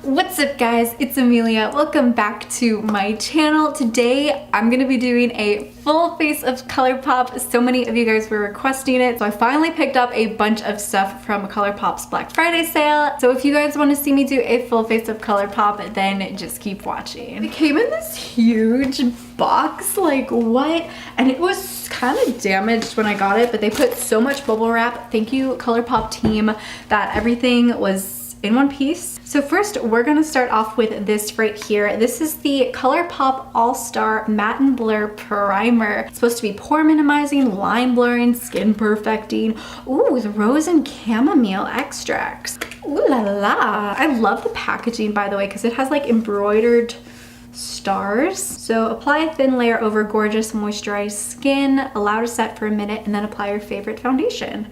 What's up guys, it's Amelia. Welcome back to my channel. Today I'm gonna be doing a full face of ColourPop. So many of you guys were requesting it, so I finally picked up a bunch of stuff from ColourPop's Black Friday sale. So if you guys want to see me do a full face of ColourPop, then just keep watching. It came in this huge box, like what? And it was kind of damaged when I got it, but they put so much bubble wrap, thank you ColourPop team, that everything was in one piece. So first we're gonna start off with this right here. This is the ColourPop All-Star Matte and Blur Primer. It's supposed to be pore minimizing, line blurring, skin perfecting. Ooh, the rose and chamomile extracts. Ooh la la. I love the packaging, by the way, because it has like embroidered stars. So apply a thin layer over gorgeous moisturized skin, allow to set for a minute, and then apply your favorite foundation.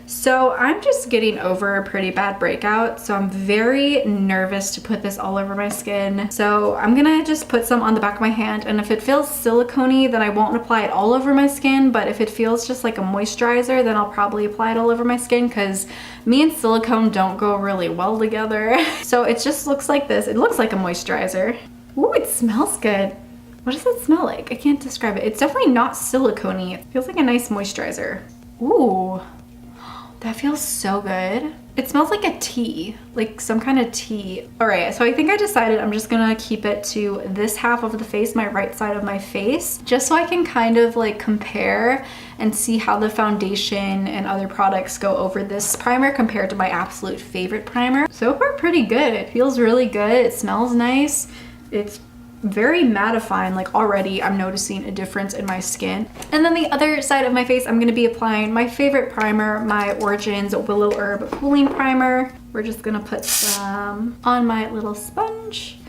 So I'm just getting over a pretty bad breakout, so I'm very nervous to put this all over my skin. So I'm gonna just put some on the back of my hand, and if it feels silicone-y, then I won't apply it all over my skin, but if it feels just like a moisturizer, then I'll probably apply it all over my skin, because me and silicone don't go really well together. So it just looks like this. It looks like a moisturizer. Ooh, it smells good. What does it smell like? I can't describe it. It's definitely not silicone-y. It feels like a nice moisturizer. Ooh. That feels so good. It smells like a tea, like some kind of tea. All right, so I think I decided I'm just gonna keep it to this half of the face, my right side of my face, just so I can kind of like compare and see how the foundation and other products go over this primer compared to my absolute favorite primer. So far, pretty good. It feels really good. It smells nice. It's very mattifying. Like already I'm noticing a difference in my skin. And then the other side of my face, I'm going to be applying my favorite primer, my Origins Willowherb Cooling Primer. We're just going to put some on my little sponge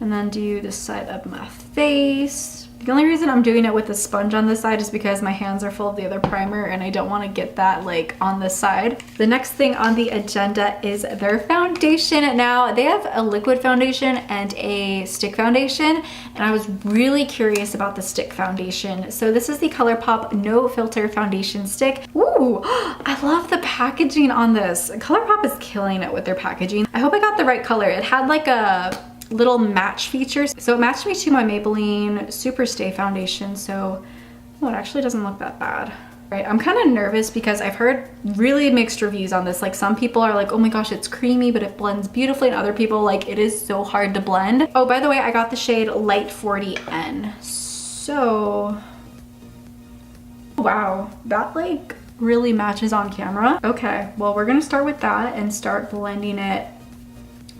and then do this side of my face. The only reason I'm doing it with a sponge on this side is because my hands are full of the other primer and I don't want to get that like on this side. The next thing on the agenda is their foundation. Now they have a liquid foundation and a stick foundation, and I was really curious about the stick foundation. So this is the ColourPop No Filter Foundation Stick. Ooh, I love the packaging on this. ColourPop is killing it with their packaging. I hope I got the right color. It had like a little match features, so it matched me to my Maybelline Super Stay foundation. So oh, it actually doesn't look that bad. Right, I'm kind of nervous because I've heard really mixed reviews on this. Like some people are like, oh my gosh, it's creamy but it blends beautifully, and other people like it is so hard to blend. Oh, by the way, I got the shade Light 40N. So wow, that like really matches on camera. Okay, well we're gonna start with that and start blending it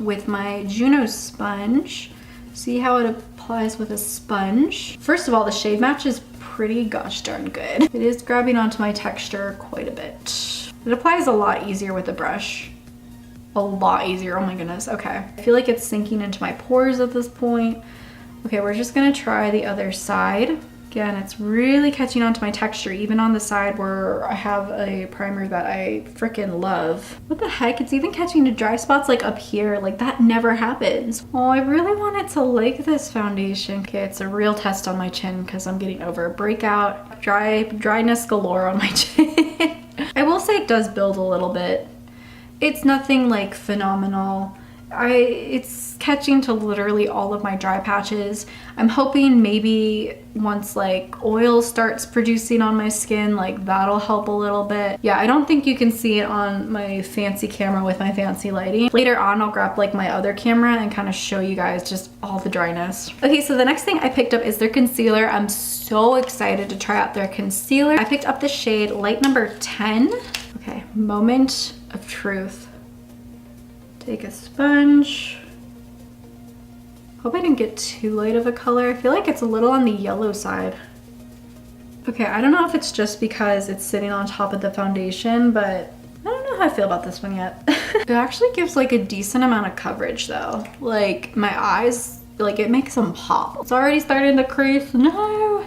with my Juno sponge. See how it applies with a sponge. First of all, the shade match is pretty gosh darn good. It is grabbing onto my texture quite a bit. It applies a lot easier with a brush. A lot easier, oh my goodness, okay. I feel like it's sinking into my pores at this point. Okay, we're just gonna try the other side. Again, it's really catching onto my texture, even on the side where I have a primer that I freaking love. What the heck? It's even catching to dry spots like up here. Like that never happens. Oh, I really wanted to like this foundation. Okay, it's a real test on my chin because I'm getting over a breakout. Dryness galore on my chin. I will say it does build a little bit. It's nothing like phenomenal. It's catching to literally all of my dry patches. I'm hoping maybe once like oil starts producing on my skin, like that'll help a little bit. Yeah, I don't think you can see it on my fancy camera with my fancy lighting. Later on, I'll grab like my other camera and kind of show you guys just all the dryness. Okay, so the next thing I picked up is their concealer. I'm so excited to try out their concealer. I picked up the shade Light number 10. Okay, moment of truth. Take a sponge. Hope I didn't get too light of a color. I feel like it's a little on the yellow side. Okay, I don't know if it's just because it's sitting on top of the foundation, but I don't know how I feel about this one yet. It actually gives like a decent amount of coverage though. Like my eyes, like it makes them pop. It's already starting to crease. No.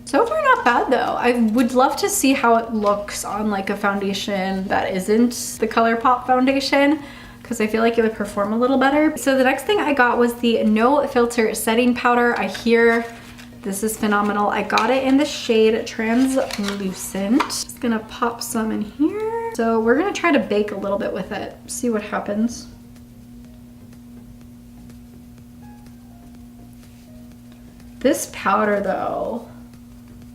So far not bad though. I would love to see how it looks on like a foundation that isn't the ColourPop foundation, because I feel like it would perform a little better. So the next thing I got was the No Filter Setting Powder. I hear this is phenomenal. I got it in the shade Translucent. Just gonna pop some in here. So we're gonna try to bake a little bit with it, see what happens. This powder though,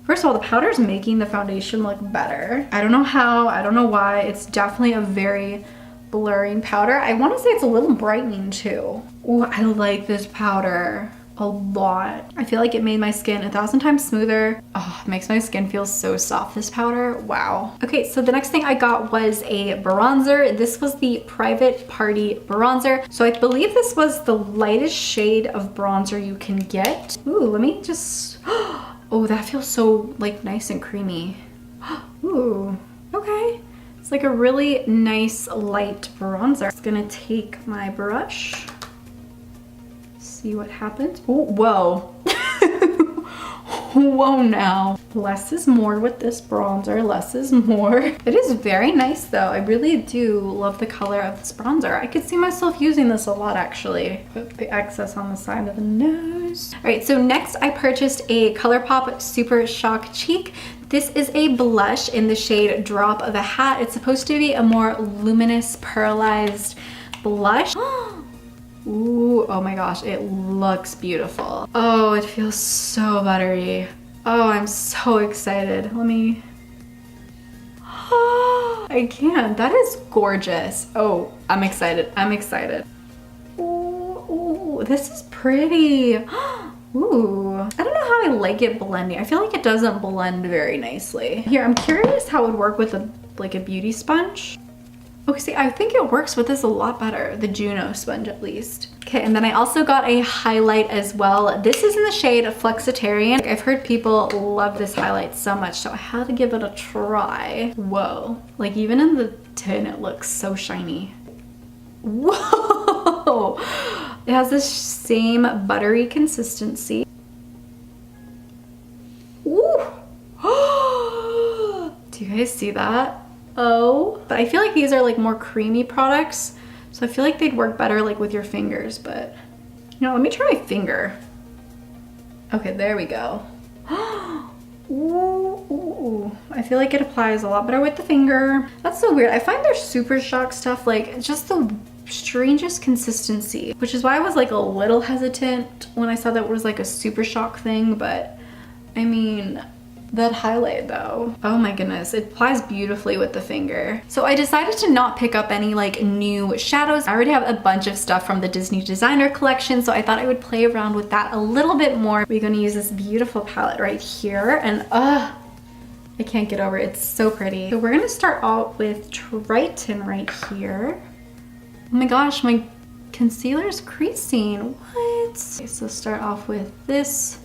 first of all, the powder is making the foundation look better. I don't know how, I don't know why. It's definitely a very blurring powder. I want to say it's a little brightening too. Oh, I like this powder a lot. I feel like it made my skin 1,000 times smoother. Oh, it makes my skin feel so soft, this powder. Wow. Okay, so the next thing I got was a bronzer. This was the Private Party bronzer. So I believe this was the lightest shade of bronzer you can get. Ooh, let me just, oh, that feels so like nice and creamy. Ooh, okay. It's like a really nice light bronzer. I'm just gonna take my brush, see what happens. Oh, whoa. Whoa now. Less is more with this bronzer, less is more. It is very nice though. I really do love the color of this bronzer. I could see myself using this a lot actually. Put the excess on the side of the nose. All right, so next I purchased a ColourPop Super Shock Cheek. This is a blush in the shade Drop of a Hat. It's supposed to be a more luminous, pearlized blush. Ooh, oh my gosh, it looks beautiful. Oh, it feels so buttery. Oh, I'm so excited. Let me, I can't, that is gorgeous. Oh, I'm excited, I'm excited. Ooh, this is pretty. Ooh, I don't know how I like it blending. I feel like it doesn't blend very nicely. Here, I'm curious how it would work with like a beauty sponge. Okay, see, I think it works with this a lot better, the Juno sponge at least. Okay, and then I also got a highlight as well. This is in the shade Flexitarian. I've heard people love this highlight so much, so I had to give it a try. Whoa, like even in the tin, it looks so shiny. Whoa, it has this same buttery consistency. Ooh, do you guys see that? Oh, but I feel like these are like more creamy products, so I feel like they'd work better like with your fingers, but you know, let me try my finger. Okay, there we go. Ooh, I feel like it applies a lot better with the finger. That's so weird. I find their Super Shock stuff like just the strangest consistency, which is why I was like a little hesitant when I saw that it was like a Super Shock thing, but I mean, that highlight though, oh my goodness, it applies beautifully with the finger. So I decided to not pick up any like new shadows. I already have a bunch of stuff from the Disney Designer collection, so I thought I would play around with that a little bit more. We're gonna use this beautiful palette right here, and I can't get over it. It's so pretty. So we're gonna start out with Triton right here. Oh my gosh, my concealer's creasing. What? Okay, so start off with this.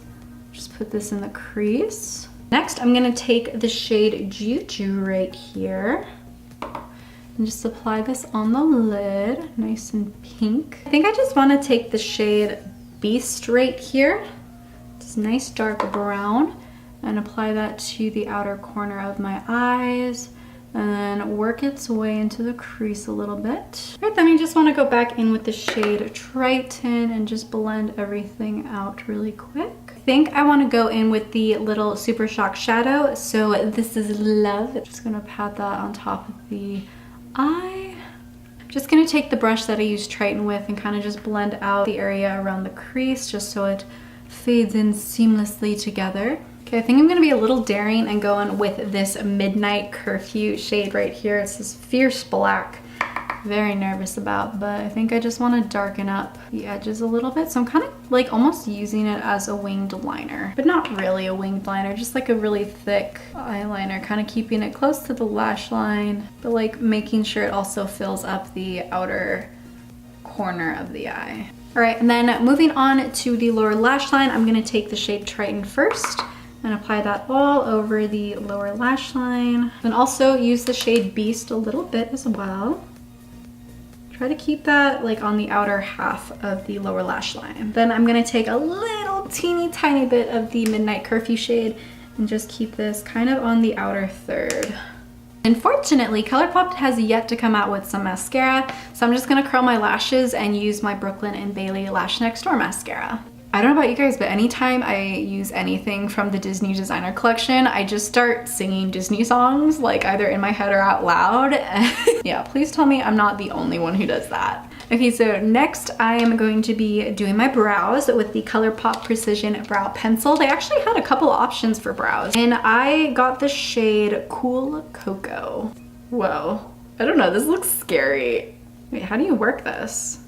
Just put this in the crease. Next, I'm gonna take the shade Juju right here and just apply this on the lid, nice and pink. I think I just wanna take the shade Beast right here, this nice dark brown, and apply that to the outer corner of my eyes, and then work its way into the crease a little bit. All right, then I just wanna go back in with the shade Triton and just blend everything out really quick. I think I want to go in with the little Super Shock shadow. So this is Love. I'm just going to pat that on top of the eye. I'm just going to take the brush that I used Triton with and kind of just blend out the area around the crease just so it fades in seamlessly together. Okay, I think I'm going to be a little daring and going with this Midnight Curfew shade right here. It's this fierce black. Very nervous about, but I think I just want to darken up the edges a little bit. So I'm kind of like almost using it as a winged liner, but not really a winged liner, just like a really thick eyeliner, kind of keeping it close to the lash line, but like making sure it also fills up the outer corner of the eye. All right, and then moving on to the lower lash line, I'm going to take the shade Triton first and apply that all over the lower lash line, and also use the shade Beast a little bit as well. Try to keep that like on the outer half of the lower lash line. Then I'm gonna take a little teeny tiny bit of the Midnight Curfew shade and just keep this kind of on the outer third. Unfortunately, ColourPop has yet to come out with some mascara, so I'm just gonna curl my lashes and use my Brooklyn & Bailey Lash Next Door mascara. I don't know about you guys, but anytime I use anything from the Disney designer collection, I just start singing Disney songs, like either in my head or out loud. Yeah, please tell me I'm not the only one who does that. Okay, so next I am going to be doing my brows with the ColourPop Precision Brow Pencil. They actually had a couple options for brows, and I got the shade Cool Cocoa. Whoa, I don't know, this looks scary. Wait, how do you work this?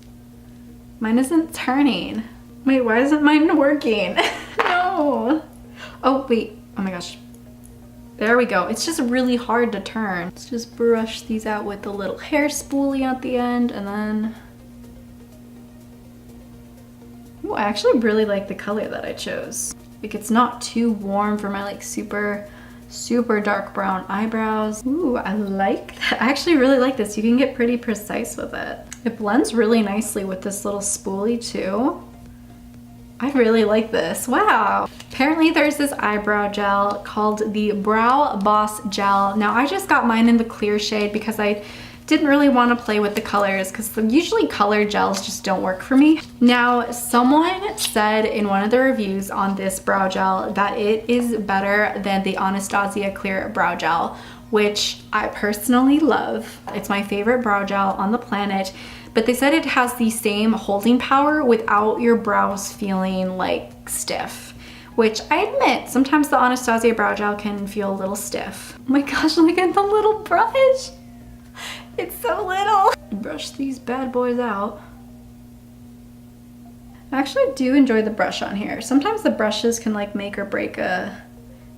Mine isn't turning. Wait, why isn't mine working? No. Oh, wait. Oh my gosh. There we go. It's just really hard to turn. Let's just brush these out with the little hair spoolie at the end, and then... Ooh, I actually really like the color that I chose. Like, it's not too warm for my like super dark brown eyebrows. Ooh, I like that. I actually really like this. You can get pretty precise with it. It blends really nicely with this little spoolie too. I really like this. Wow. Apparently there's this eyebrow gel called the Brow Boss Gel. Now I just got mine in the clear shade because I didn't really want to play with the colors because usually color gels just don't work for me. Now someone said in one of the reviews on this brow gel that it is better than the Anastasia Clear Brow Gel, which I personally love. It's my favorite brow gel on the planet. But they said it has the same holding power without your brows feeling like stiff, which I admit, sometimes the Anastasia brow gel can feel a little stiff. Oh my gosh, look at the little brush. It's so little. Brush these bad boys out. I actually do enjoy the brush on here. Sometimes the brushes can like make or break a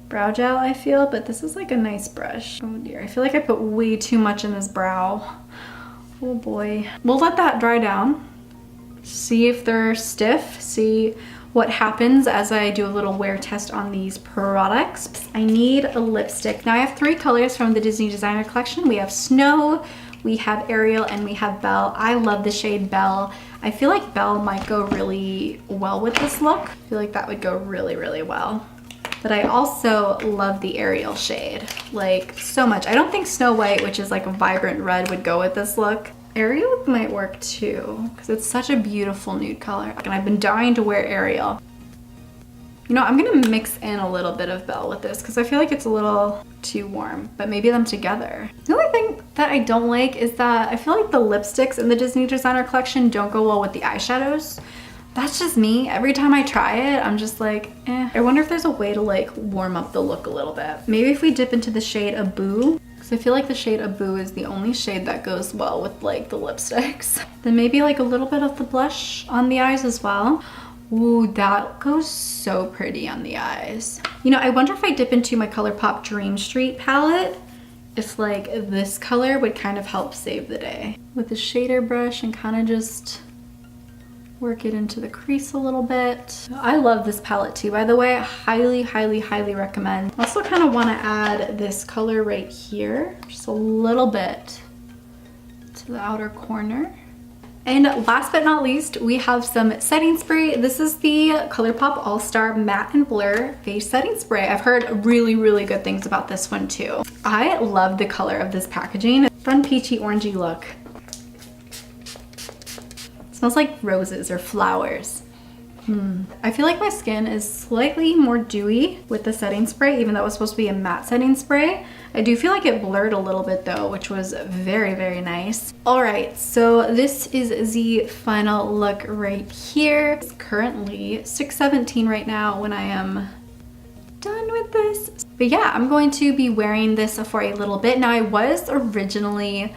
brow gel, I feel, but this is like a nice brush. Oh dear, I feel like I put way too much in this brow. Oh boy. We'll let that dry down. See if they're stiff. See what happens as I do a little wear test on these products. I need a lipstick. Now I have 3 colors from the Disney Designer Collection. We have Snow, we have Ariel, and we have Belle. I love the shade Belle. I feel like Belle might go really well with this look. I feel like that would go really, really well. But I also love the Ariel shade, like so much. I don't think Snow White, which is like a vibrant red, would go with this look. Ariel might work too, because it's such a beautiful nude color. And I've been dying to wear Ariel. You know, I'm gonna mix in a little bit of Belle with this because I feel like it's a little too warm, but maybe them together. The only thing that I don't like is that I feel like the lipsticks in the Disney Designer Collection don't go well with the eyeshadows. That's just me. Every time I try it, I'm just like, eh. I wonder if there's a way to like warm up the look a little bit. Maybe if we dip into the shade Abu, because I feel like the shade Abu is the only shade that goes well with like the lipsticks. Then maybe like a little bit of the blush on the eyes as well. Ooh, that goes so pretty on the eyes. You know, I wonder if I dip into my ColourPop Dream Street palette, if like this color would kind of help save the day. With the shader brush and kind of just work it into the crease a little bit. I love this palette too, by the way. I highly, highly, highly recommend. I also kind of want to add this color right here, just a little bit to the outer corner. And last but not least, we have some setting spray. This is the ColourPop All-Star Matte and Blur Face Setting Spray. I've heard really, really good things about this one too. I love the color of this packaging. Fun peachy orangey look. Smells like roses or flowers. I feel like my skin is slightly more dewy with the setting spray, even though it was supposed to be a matte setting spray. I do feel like it blurred a little bit though, which was very, very nice. All right, so this is the final look right here. It's currently 6:17 right now when I am done with this. But yeah, I'm going to be wearing this for a little bit. Now I was originally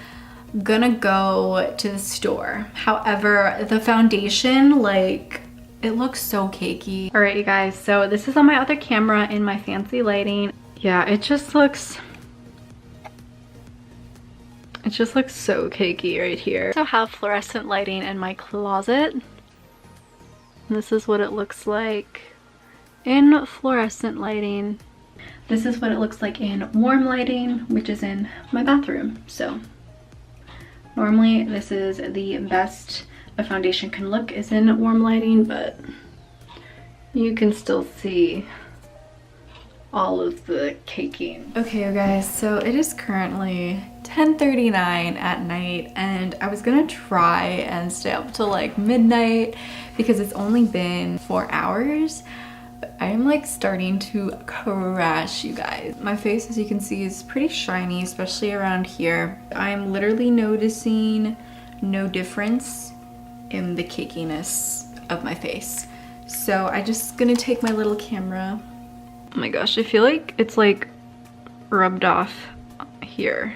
gonna go to the store. However, the foundation, like, it looks so cakey. All right, you guys, so this is on my other camera in my fancy lighting. Yeah, it just looks so cakey right here. I also have fluorescent lighting in my closet. This is what it looks like in fluorescent lighting. This is what it looks like in warm lighting, which is in my bathroom. So normally this is the best a foundation can look, is in warm lighting, but you can still see all of the caking. Okay, you guys, so it is currently 10:39 at night, and I was gonna try and stay up till like midnight because it's only been 4 hours. But I am like starting to crash, you guys. My face, as you can see, is pretty shiny, especially around here. I'm literally noticing no difference in the cakiness of my face. So I'm just gonna take my little camera. Oh my gosh, I feel like it's like rubbed off here.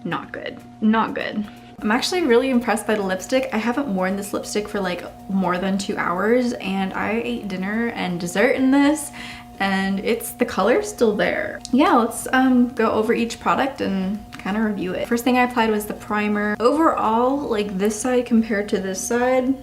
Not good, not good. I'm actually really impressed by the lipstick. I haven't worn this lipstick for like more than 2 hours, and I ate dinner and dessert in this, and the color's still there. Yeah, let's go over each product and kind of review it. First thing I applied was the primer. Overall, like this side compared to this side,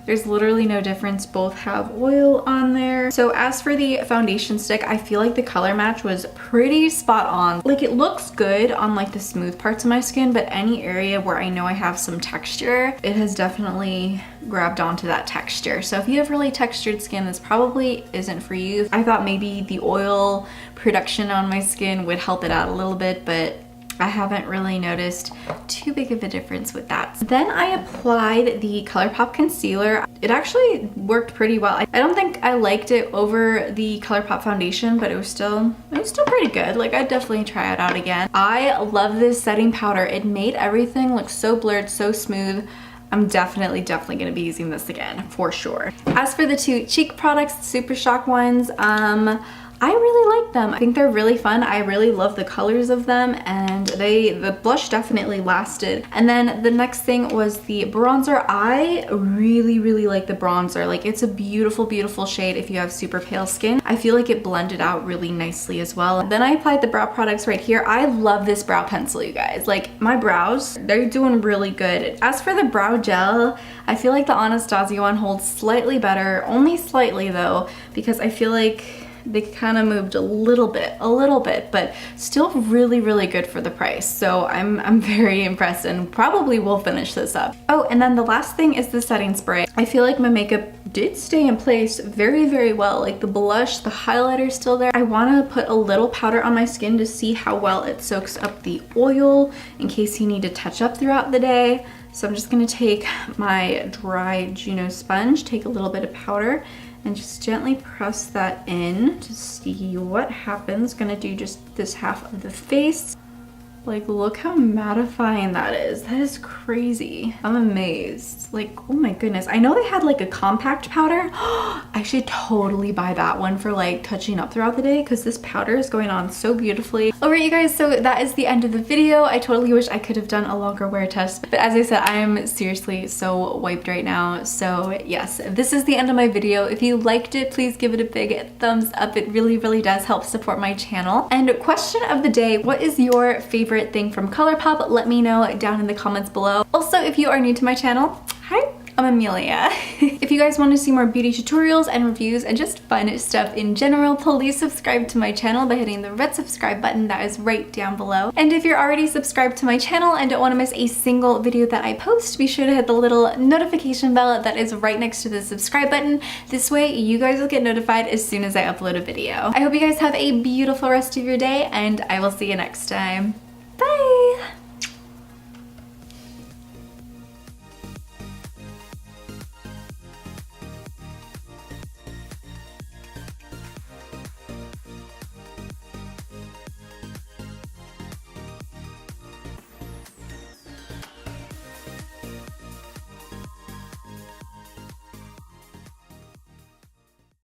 there's literally no difference. Both have oil on there. So as for the foundation stick, I feel like the color match was pretty spot on. Like it looks good on like the smooth parts of my skin, but any area where I know I have some texture, it has definitely grabbed onto that texture. So if you have really textured skin, this probably isn't for you. I thought maybe the oil production on my skin would help it out a little bit, but I haven't really noticed too big of a difference with that. Then I applied the ColourPop concealer. It actually worked pretty well. I don't think I liked it over the ColourPop foundation, but it was still pretty good. Like I'd definitely try it out again. I love this setting powder. It made everything look so blurred, so smooth. I'm definitely gonna be using this again for sure. As for the two cheek products, the Super Shock ones, I really like them. I think they're really fun. I really love the colors of them, and the blush definitely lasted. And then the next thing was the bronzer. I really like the bronzer. Like it's a beautiful shade if you have super pale skin. I feel like it blended out really nicely as well. Then I applied the brow products right here. I love this brow pencil, you guys. Like my brows, they're doing really good. As for the brow gel, I feel like the Anastasia one holds slightly better, only slightly though, because I feel like they kind of moved a little bit, but still really good for the price. So I'm very impressed and probably will finish this up. Oh, and then the last thing is the setting spray. I feel like my makeup did stay in place very well. Like the blush, the highlighter is still there. I want to put a little powder on my skin to see how well it soaks up the oil in case you need to touch up throughout the day. So I'm just gonna take my dry Juno sponge, take a little bit of powder, and just gently press that in to see what happens. Gonna do just this half of the face. Like, look how mattifying that is. That is crazy. I'm amazed. Like, oh my goodness. I know they had like a compact powder. I should totally buy that one for like touching up throughout the day, because this powder is going on so beautifully. All right, you guys, so that is the end of the video. I totally wish I could have done a longer wear test, but as I said, I am seriously so wiped right now. So yes, this is the end of my video. If you liked it, please give it a big thumbs up. It really does help support my channel. And question of the day, what is your favorite thing from ColourPop? Let me know down in the comments below. Also, if you are new to my channel, hi, I'm Emelia. If you guys want to see more beauty tutorials and reviews and just fun stuff in general, please subscribe to my channel by hitting the red subscribe button that is right down below. And if you're already subscribed to my channel and don't want to miss a single video that I post, be sure to hit the little notification bell that is right next to the subscribe button. This way you guys will get notified as soon as I upload a video. I hope you guys have a beautiful rest of your day, and I will see you next time. Bye!